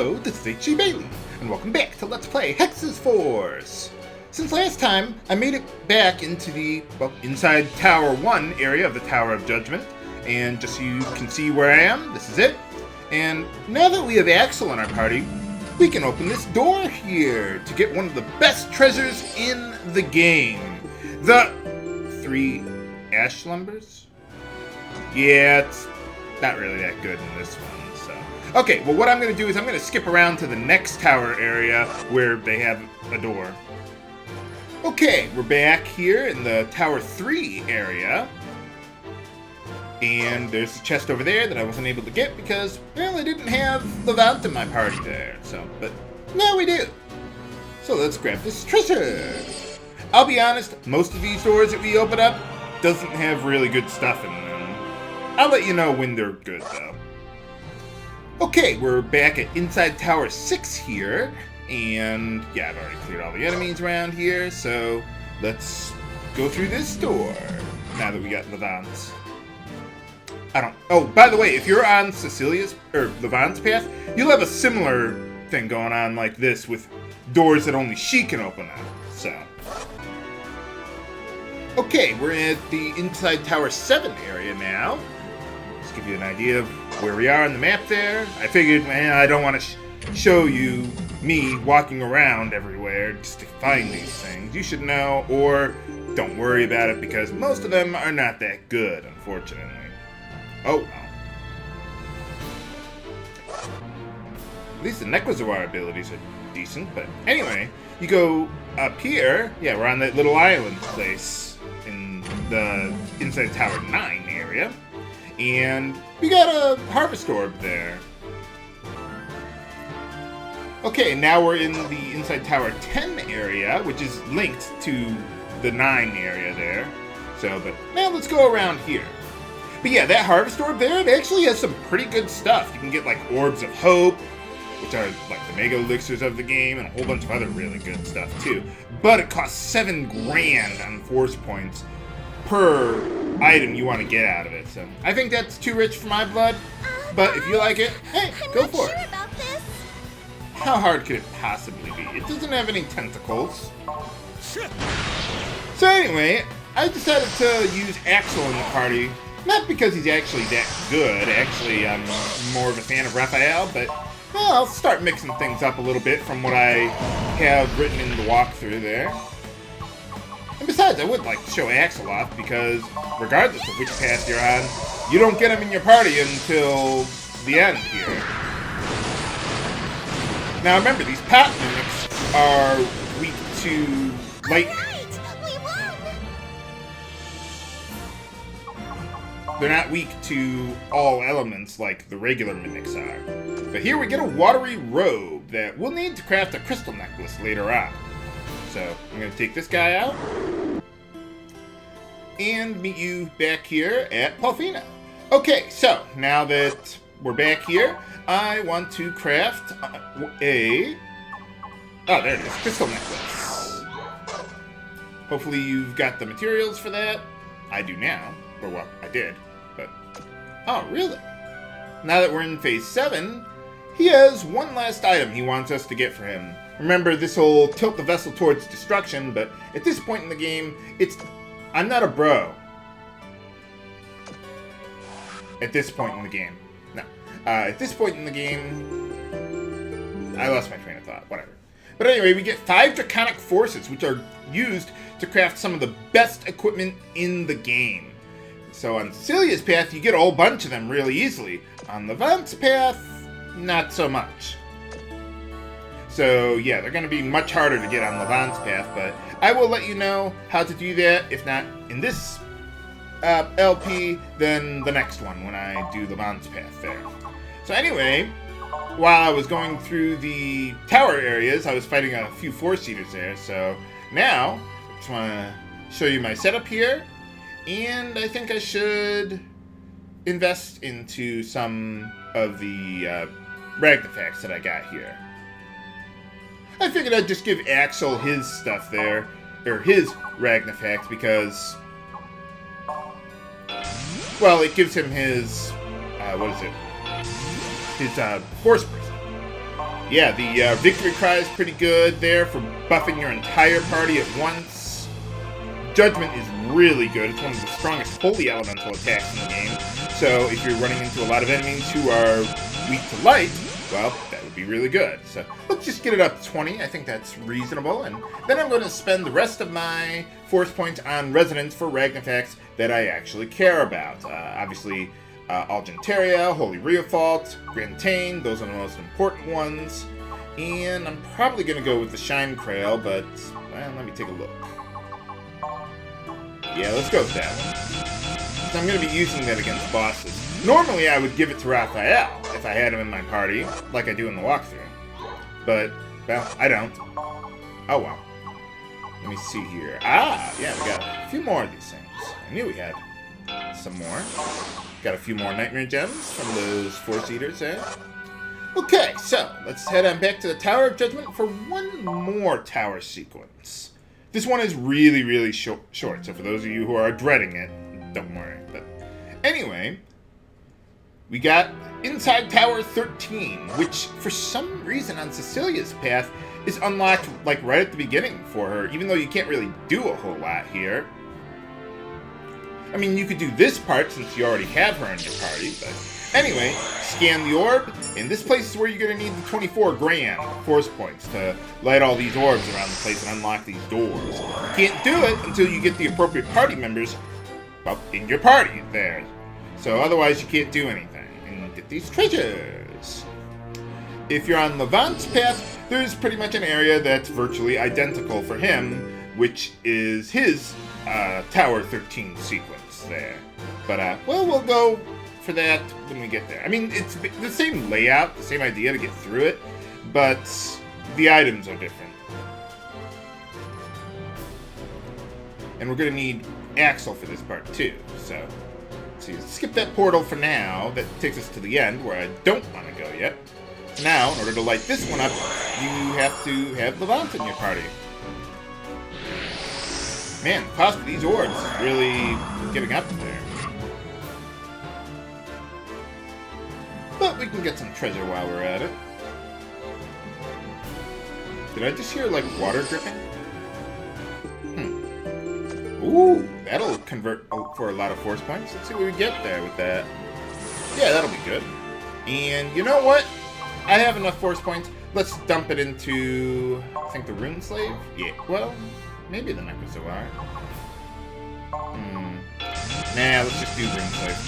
Hello, this is Hexyz Bailey, and welcome back to Let's Play Hexyz Force. Since last time, I made it back into the, inside Tower 1 area of the Tower of Judgment, and just so you can see where I am, this is it. And now that we have Axel in our party, we can open this door here to get one of the best treasures in the game. The 3 ash slumbers? Yeah, it's not really that good in this one, so. Okay, well what I'm going to do is I'm going to skip around to the next tower area where they have a door. Okay, we're back here in the Tower 3 area. And there's a chest over there that I wasn't able to get because, well, I didn't have Levant in my party there, so, but now we do. So let's grab this treasure. I'll be honest, most of these doors that we open up doesn't have really good stuff in them. I'll let you know when they're good, though. Okay, we're back at inside Tower 6 here, and yeah, I've already cleared all the enemies around here, so let's go through this door now that we got Levant's. Oh, by the way, if you're on Cecilia's, or Levant's path, you'll have a similar thing going on like this with doors that only she can open up, so. Okay, we're at the inside Tower 7 area now. Just give you an idea of where we are on the map there. I figured, man, I don't want to show you me walking around everywhere just to find these things. You should know, or don't worry about it because most of them are not that good, unfortunately. Oh, at least the Necrozaar abilities are decent, but anyway, you go up here, yeah, we're on that little island place in the inside Tower 9 area, and we got a harvest orb there. Okay, now we're in the inside Tower 10 area, which is linked to the 9 area there, so, but now let's go around here. But yeah, that harvest orb there, it actually has some pretty good stuff. You can get like orbs of hope, which are like the mega elixirs of the game, and a whole bunch of other really good stuff too. But it costs 7 grand on force points per item you want to get out of it. So I think that's too rich for my blood. But if you like it, hey, go for it. About this. How hard could it possibly be? It doesn't have any tentacles. So anyway, I decided to use Axel in the party. Not because he's actually that good. Actually, I'm more of a fan of Raphael, but well, I'll start mixing things up a little bit from what I have written in the walkthrough there. And besides, I would like to show Axel off because regardless of which path you're on, you don't get him in your party until the end here. Now remember, these pot mimics are weak to lightning. They're not weak to all elements like the regular mimics are. But here we get a watery robe that we'll need to craft a crystal necklace later on. So I'm going to take this guy out and meet you back here at Palfina. Okay, so now that we're back here, I want to craft oh, there it is, crystal necklace. Hopefully you've got the materials for that. I do now, or well, I did. Oh, really? Now that we're in Phase 7, he has one last item he wants us to get for him. Remember, this will tilt the vessel towards destruction, but at this point in the game, I'm not a bro. At this point in the game. No. At this point in the game, I lost my train of thought. Whatever. But anyway, we get 5 Draconic forces, which are used to craft some of the best equipment in the game. So on Cecilia's path, you get a whole bunch of them really easily. On Levant's path, not so much. So yeah, they're going to be much harder to get on Levant's path, but I will let you know how to do that, if not in this LP, then the next one when I do Levant's path there. So anyway, while I was going through the tower areas, I was fighting a few 4-seaters there, so now I just want to show you my setup here. And I think I should invest into some of the Ragnifacts that I got here. I figured I'd just give Axel his stuff there, or his Ragnifacts, because, well, it gives him his, his Force Prism. yeah, the victory cry is pretty good there for buffing your entire party at once. Judgment is really good. It's one of the strongest holy elemental attacks in the game. So if you're running into a lot of enemies who are weak to light, well, that would be really good. So let's just get it up to 20. I think that's reasonable. And then I'm going to spend the rest of my force points on resonance for Ragnarfacts that I actually care about. Obviously, Algentaria, Holy Reofault, Grantain, those are the most important ones. And I'm probably going to go with the Shine Krail, but, well, let me take a look. Yeah, let's go with that one. So I'm going to be using that against bosses. Normally I would give it to Raphael if I had him in my party, like I do in the walkthrough. But, well, I don't. Oh well. Let me see here. Ah, yeah, we got a few more of these things. I knew we had some more. Got a few more Nightmare Gems from those Force Eaters there. Okay, so let's head on back to the Tower of Judgment for one more tower sequence. This one is really, really short, so for those of you who are dreading it, don't worry. But anyway, we got inside Tower 13, which for some reason on Cecilia's path is unlocked like right at the beginning for her, even though you can't really do a whole lot here. I mean, you could do this part since you already have her in your party, but anyway, scan the orb, and this place is where you're going to need the 24 grand force points to light all these orbs around the place and unlock these doors. You can't do it until you get the appropriate party members, well, in your party there. So otherwise you can't do anything and get these treasures. If you're on Levant's path, there's pretty much an area that's virtually identical for him, which is his Tower 13 sequence there. But, well, we'll go for that when we get there. I mean, it's the same layout, the same idea to get through it, but the items are different. And we're going to need Axel for this part too, so let's see, let's skip that portal for now. That takes us to the end where I don't want to go yet. Now, in order to light this one up, you have to have Levant in your party. Man, the cost of these orbs is really getting up there. But we can get some treasure while we're at it. Did I just hear, like, water dripping? Ooh, that'll convert for a lot of force points. Let's see what we get there with that. Yeah, that'll be good. And you know what? I have enough force points. Let's dump it into, I think, the Rune Slave? Yeah, well, maybe the Necrosaur. Nah, let's just do Rune Slave.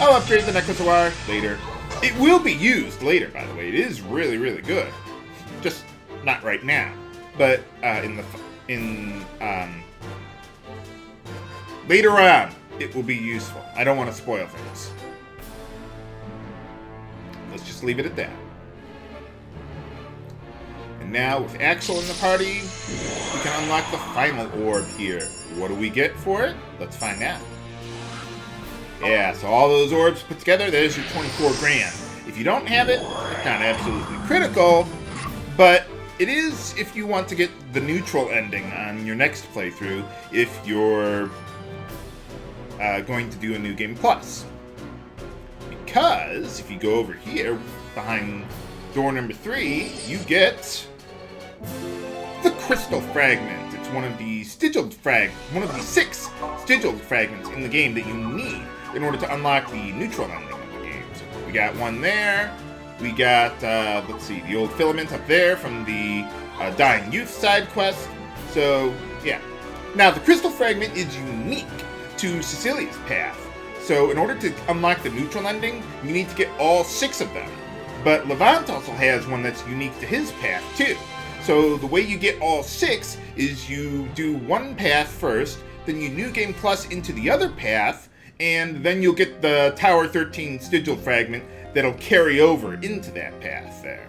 I'll upgrade the Necrosaur later. It will be used later, by the way. It is really, really good. Just not right now. But later on, it will be useful. I don't want to spoil things. Let's just leave it at that. And now, with Axel in the party, we can unlock the final orb here. What do we get for it? Let's find out. Yeah, so all those orbs put together, there's your 24 grand. If you don't have it, it's not absolutely critical, but it is if you want to get the neutral ending on your next playthrough, if you're going to do a New Game Plus. Because if you go over here, behind door number 3, you get the Crystal Fragment. It's one of the 6 sigiled fragments in the game that you need in order to unlock the neutral ending of the game. So we got one there. We got, let's see, the old filament up there from the Dying Youth side quest. So, yeah. Now, the Crystal Fragment is unique to Cecilia's path. So, in order to unlock the neutral ending, you need to get all 6 of them. But Levant also has one that's unique to his path, too. So, the way you get all 6 is you do one path first, then you New Game Plus into the other path, and then you'll get the Tower 13 Sigil Fragment that'll carry over into that path there.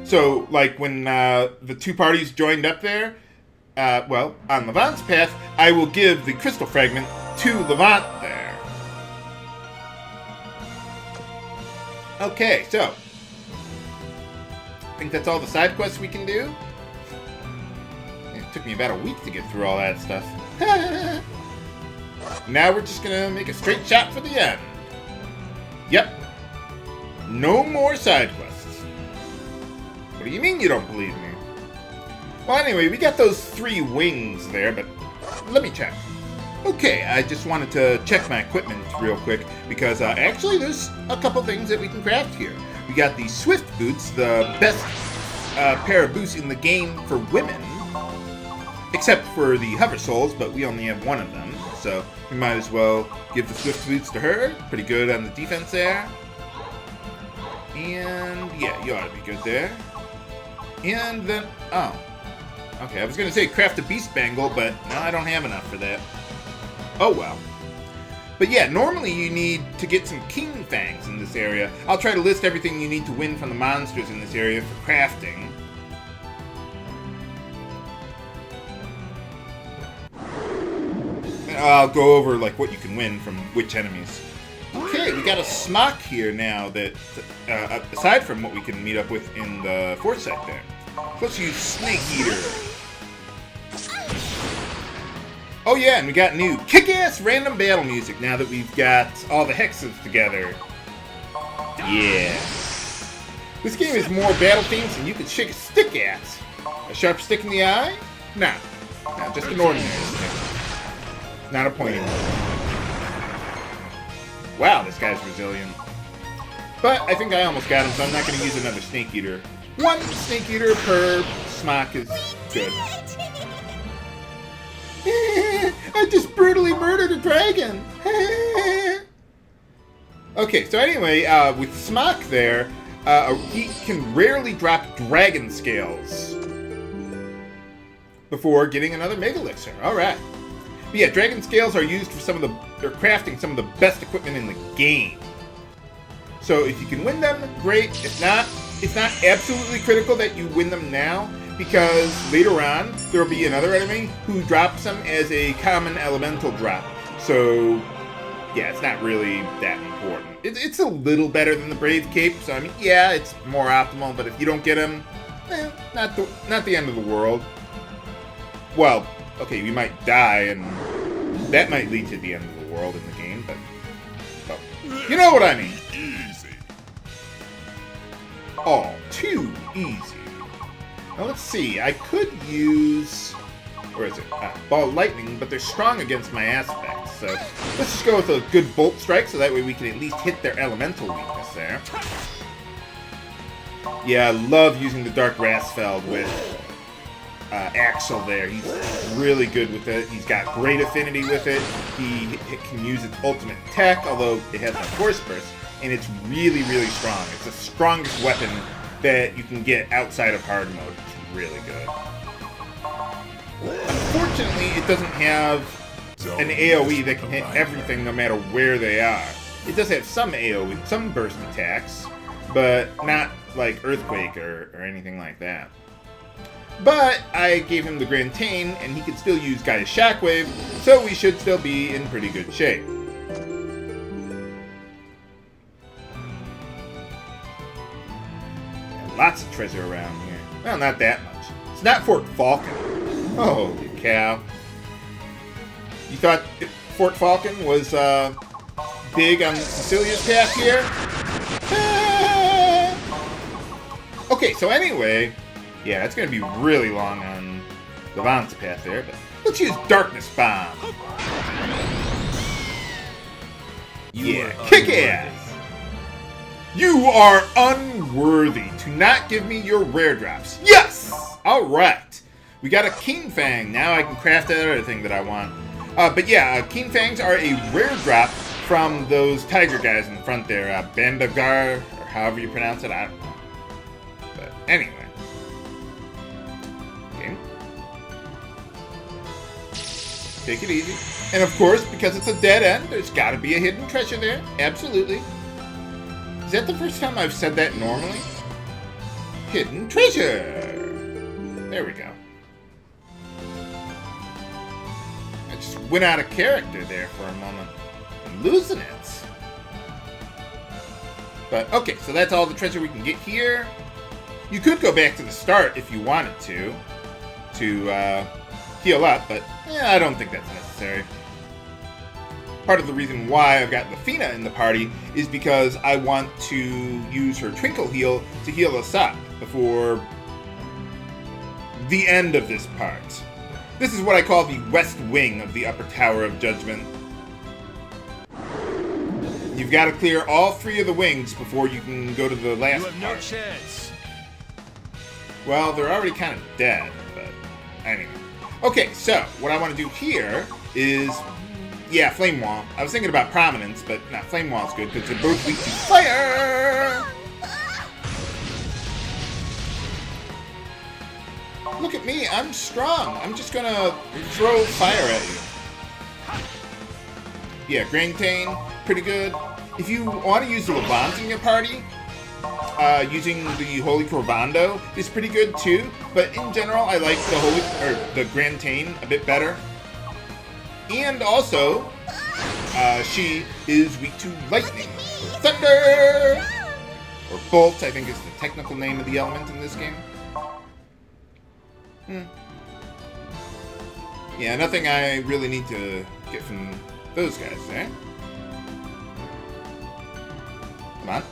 So, like when the two parties joined up there, well, on Levant's path, I will give the Crystal Fragment to Levant there. Okay, so I think that's all the side quests we can do. It took me about a week to get through all that stuff. Now we're just gonna make a straight shot for the end. Yep. No more side quests. What do you mean you don't believe me? Well, anyway, we got those 3 wings there, but let me check. Okay, I just wanted to check my equipment real quick, because actually there's a couple things that we can craft here. We got the Swift Boots, the best pair of boots in the game for women, except for the Hover Souls, but we only have one of them, so we might as well give the Swift Boots to her. Pretty good on the defense there. And yeah, you ought to be good there. And then, oh. Okay, I was going to say craft a Beast Bangle, but no, I don't have enough for that. Oh well. But yeah, normally you need to get some Keen Fangs in this area. I'll try to list everything you need to win from the monsters in this area for crafting. And I'll go over like what you can win from which enemies. Okay, we got a Smok here now that, aside from what we can meet up with in the Foresight there. Let's use Snake Eater. Oh yeah, and we got new kick-ass random battle music now that we've got all the Hexyz together. Yeah. This game is more battle themes than you could shake a stick at. A sharp stick in the eye? Nah. Nah, just an ordinary stick. Not a pointy one. Wow, this guy's resilient. But I think I almost got him, so I'm not going to use another Snake Eater. 1 Snake Eater per Smok is good. I just brutally murdered a dragon. Okay, so anyway, with Smok there, he can rarely drop dragon scales before getting another Mega Elixir. Alright. But yeah, dragon scales are used for crafting some of the best equipment in the game. So if you can win them, great. If not, it's not absolutely critical that you win them now, because later on, there will be another enemy who drops them as a common elemental drop. So, yeah, it's not really that important. It's a little better than the Brave Cape, so I mean, yeah, it's more optimal, but if you don't get them, not the end of the world. Well, okay, you might die, and that might lead to the end of the world in the game, but well, you know what I mean. All too easy. Now let's see, I could use, where is it? Ball Lightning, but they're strong against my aspects, so let's just go with a good Bolt Strike, so that way we can at least hit their elemental weakness there. Yeah, I love using the Dark Rasfeld with Axel there. He's really good with it. He's got great affinity with it. He can use its ultimate attack, although it has no Force Burst, and it's really, really strong. It's the strongest weapon that you can get outside of hard mode. It's really good. Unfortunately, it doesn't have an AoE that can hit everything no matter where they are. It does have some AoE, some burst attacks, but not like Earthquake or anything like that. But I gave him the Grand Tane, and he could still use Guided Shockwave, so we should still be in pretty good shape. Lots of treasure around here. Well, not that much. It's not Fort Falcon. Oh, holy cow. You thought Fort Falcon was big on Cecilia's path here? Okay, so anyway, yeah, it's going to be really long on Levant's path there, but let's use Darkness Bomb. Yeah, kick ass! You are unworthy to not give me your rare drops. Yes! Alright. We got a Keen Fang. Now I can craft that other thing that I want. But yeah, Keen Fangs are a rare drop from those tiger guys in the front there. Bandhavgarh, or however you pronounce it. I don't know. But anyway. Okay. Take it easy. And of course, because it's a dead end, there's got to be a hidden treasure there. Absolutely. Is that the first time I've said that normally? Hidden treasure! There we go. I just went out of character there for a moment. I'm losing it. But, okay, so that's all the treasure we can get here. You could go back to the start if you wanted to heal up, but I don't think that's necessary. part of the reason why I've got Lafina in the party is because I want to use her Twinkle heal to heal us up before the end of this part. This is what I call the west wing of the Upper Tower of Judgment. You've got to clear all 3 of the wings before you can go to the last part. You have no chance. Well, they're already kind of dead, but anyway. Okay, so what I want to do here is, yeah, Flame Wall. I was thinking about Prominence, but no, Flame Wall's good because they're both weak to fire. Look at me, I'm strong. I'm just gonna throw fire at you. Yeah, Grantane, pretty good. If you want to use the Levant in your party, using the Holy Corvando is pretty good too. But in general, I like the Grantane a bit better. And also, she is weak to lightning, thunder, or bolt. I think is the technical name of the element in this game. Yeah, nothing I really need to get from those guys, eh? Come on.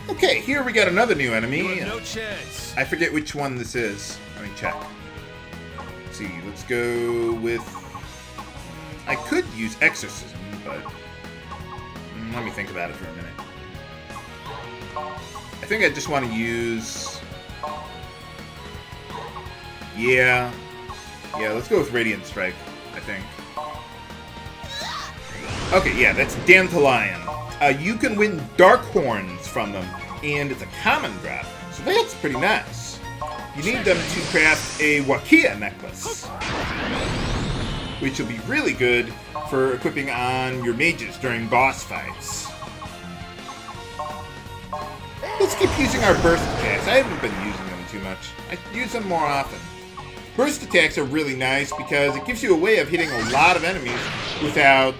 Okay, here we got another new enemy. You have no chance. I forget which one this is. Let me check. Let's see, let's go with... I could use Exorcism, but... let me think about it for a minute. I think I just want to use... Yeah, let's go with Radiant Strike, I think. Okay, yeah, that's Dantalion. You can win Dark Horns from them, and it's a common drop, so that's pretty nice. You need them to craft a Wakia necklace, which will be really good for equipping on your mages during boss fights. Let's keep using our burst attacks. I haven't been using them too much. I use them more often. Burst attacks are really nice because it gives you a way of hitting a lot of enemies without...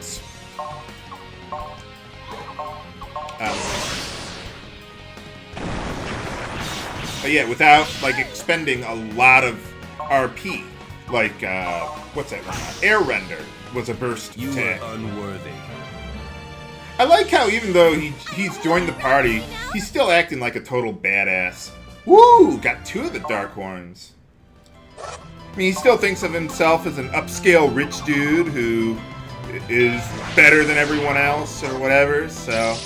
without, like, expending a lot of RP. Like, what's that one? Air Render was a burst attack. You are unworthy. I like how even though he's joined the party, he's still acting like a total badass. Woo! Got 2 of the Dark Horns. I mean, he still thinks of himself as an upscale rich dude who is better than everyone else or whatever, so...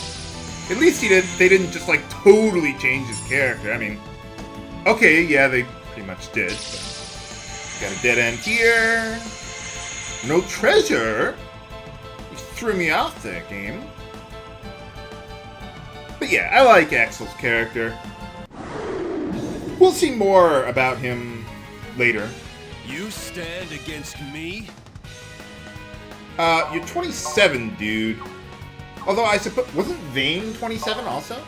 At least they didn't just, like, totally change his character. I mean, okay, yeah, they pretty much did, but... Got a dead end here. No treasure. You threw me off that game. But yeah, I like Axel's character. We'll see more about him later. You stand against me? You're 27, dude. Although I suppose... Wasn't Vayne 27 also?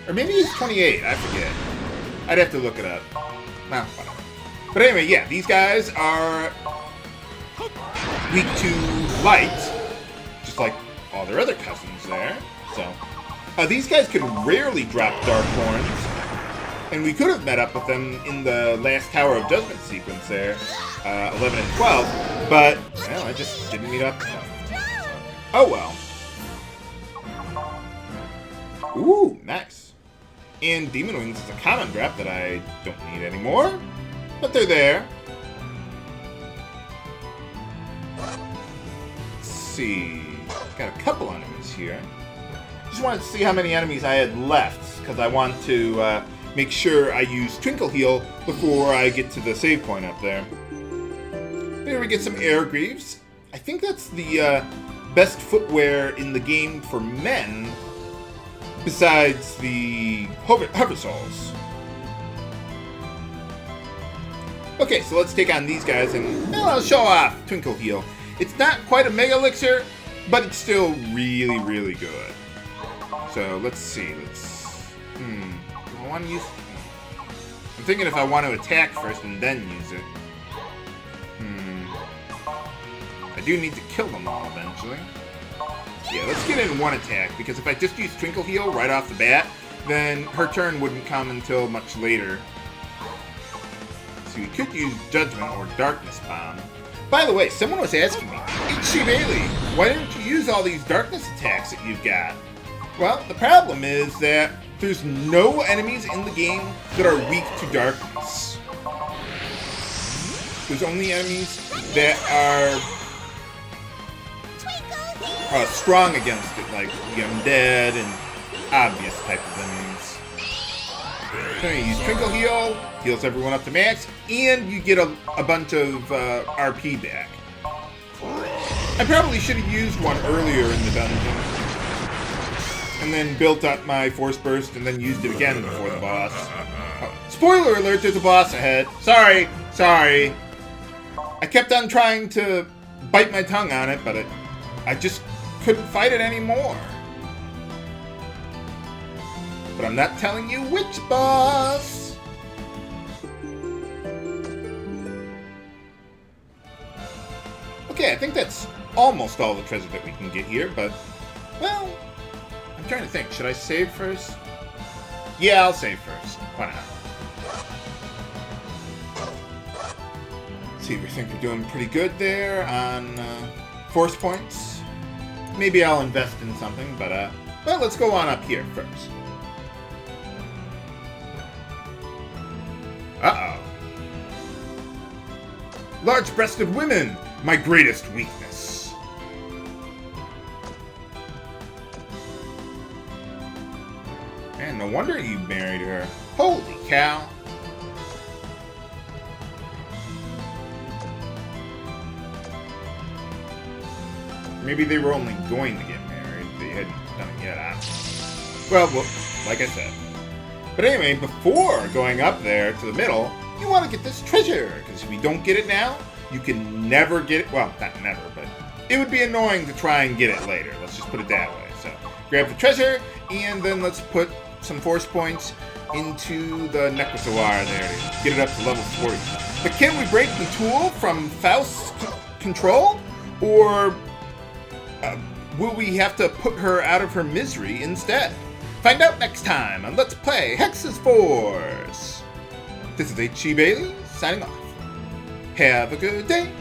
Or maybe he's 28, I forget. I'd have to look it up. Well, whatever. But anyway, yeah, these guys are weak to light, just like all their other cousins there. So, these guys can rarely drop Dark Horns, and we could have met up with them in the last Tower of Judgment sequence there, 11 and 12, but, well, I just didn't meet up. Oh well. Ooh, nice. And Demon Wings is a common drop that I don't need anymore. But they're there. Let's see. Got a couple enemies here. Just wanted to see how many enemies I had left, because I want to make sure I use Twinkle Heal before I get to the save point up there. Here we get some Air Greaves. I think that's the best footwear in the game for men, besides the Hover Souls. Okay, so let's take on these guys and, well, I'll show off Twinkle Heal. It's not quite a Mega Elixir, but it's still really, really good. So, let's see. Do I want to use... I'm thinking if I want to attack first and then use it. I do need to kill them all eventually. Yeah, let's get in one attack, because if I just use Twinkle Heal right off the bat, then her turn wouldn't come until much later. So we could use Judgment or Darkness Bomb. By the way, someone was asking me, Hexyz Bailey, why don't you use all these darkness attacks that you've got? Well, the problem is that there's no enemies in the game that are weak to darkness. There's only enemies that are strong against it, like the undead and obvious type of enemies. So you use Twinkle Heal, heals everyone up to max, and you get a bunch of RP back. I probably should have used one earlier in the dungeon, and then built up my Force Burst, and then used it again before the boss. Oh, spoiler alert, there's a boss ahead. Sorry. I kept on trying to bite my tongue on it, but I just couldn't fight it anymore. But I'm not telling you which boss. Okay, I think that's almost all the treasure that we can get here, but, well, I'm trying to think. Should I save first? Yeah, I'll save first. Why not? See, we think we're doing pretty good there on force points. Maybe I'll invest in something, but, well, let's go on up here first. Uh-oh. Large-breasted women, my greatest weakness. Man, no wonder you married her. Holy cow. Maybe they were only going to get married. They hadn't done it yet. Well, like I said. But anyway, before going up there to the middle, you want to get this treasure. Because if you don't get it now, you can never get it. Well, not never, but it would be annoying to try and get it later. Let's just put it that way. So, grab the treasure, and then let's put some force points into the Necrosawar there to get it up to level 40. But can we break the tool from Faust's control? Or will we have to put her out of her misery instead? Find out next time on Let's Play Hexyz Force. This is Hexyz Bailey signing off. Have a good day.